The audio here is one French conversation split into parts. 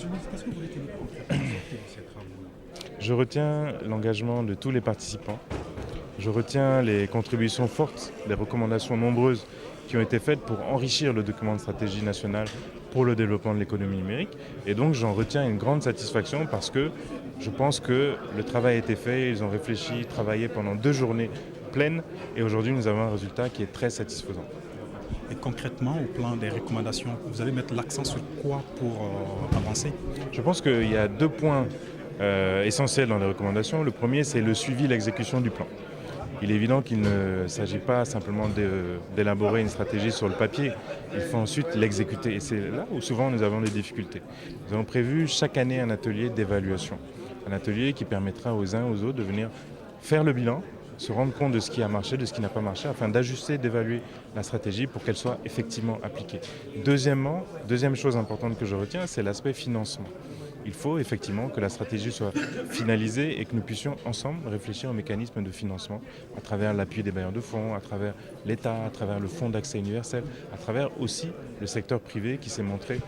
Monsieur le ministre, qu'est-ce que vous retenez concrètement de ces travaux-là? Je retiens l'engagement de tous les participants. Je retiens les contributions fortes, les recommandations nombreuses qui ont été faites pour enrichir le document de stratégie nationale pour le développement de l'économie numérique. Et donc j'en retiens une grande satisfaction parce que je pense que le travail a été fait, ils ont réfléchi, travaillé pendant 2 journées pleines et aujourd'hui nous avons un résultat qui est très satisfaisant. Et concrètement, au plan des recommandations, vous allez mettre l'accent sur quoi pour avancer? Je pense qu'il y a 2 points essentiels dans les recommandations. Le premier, c'est le suivi, l'exécution du plan. Il est évident qu'il ne s'agit pas simplement d'élaborer une stratégie sur le papier, il faut ensuite l'exécuter. Et c'est là où souvent nous avons des difficultés. Nous avons prévu chaque année un atelier d'évaluation. Un atelier qui permettra aux uns aux autres de venir faire le bilan, se rendre compte de ce qui a marché, de ce qui n'a pas marché, afin d'ajuster, d'évaluer la stratégie pour qu'elle soit effectivement appliquée. Deuxièmement, deuxième chose importante que je retiens, c'est l'aspect financement. Il faut effectivement que la stratégie soit finalisée et que nous puissions ensemble réfléchir aux mécanismes de financement à travers l'appui des bailleurs de fonds, à travers l'État, à travers le fonds d'accès universel, à travers aussi le secteur privé qui s'est montré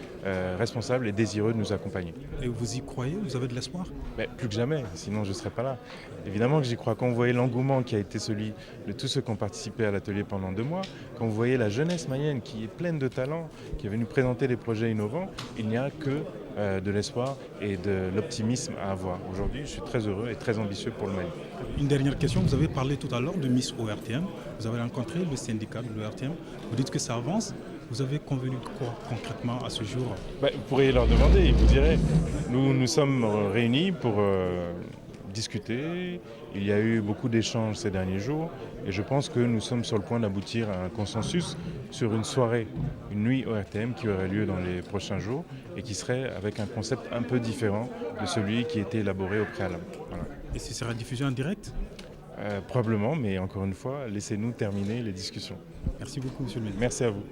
responsable et désireux de nous accompagner. Et vous y croyez? Vous avez de l'espoir? Mais plus que jamais, sinon je ne serais pas là. Évidemment que j'y crois. Quand vous voyez l'engouement qui a été celui de tous ceux qui ont participé à l'atelier pendant 2 mois, quand vous voyez la jeunesse malienne qui est pleine de talent, qui est venue présenter des projets innovants, il n'y a que de l'espoir et de l'optimisme à avoir. Aujourd'hui, je suis très heureux et très ambitieux pour le Mali. Une dernière question, vous avez parlé tout à l'heure de Miss ORTM, vous avez rencontré le syndicat de l'ORTM, vous dites que ça avance, vous avez convenu de quoi concrètement à ce jour? Vous pourriez leur demander, ils vous diraient. Nous nous sommes réunis pour discuter. Il y a eu beaucoup d'échanges ces derniers jours et je pense que nous sommes sur le point d'aboutir à un consensus sur une soirée, une nuit ORTM qui aurait lieu dans les prochains jours et qui serait avec un concept un peu différent de celui qui était élaboré au préalable. Voilà. Et ce sera diffusé en direct? Probablement, mais encore une fois, laissez-nous terminer les discussions. Merci beaucoup, monsieur le ministre. Merci à vous.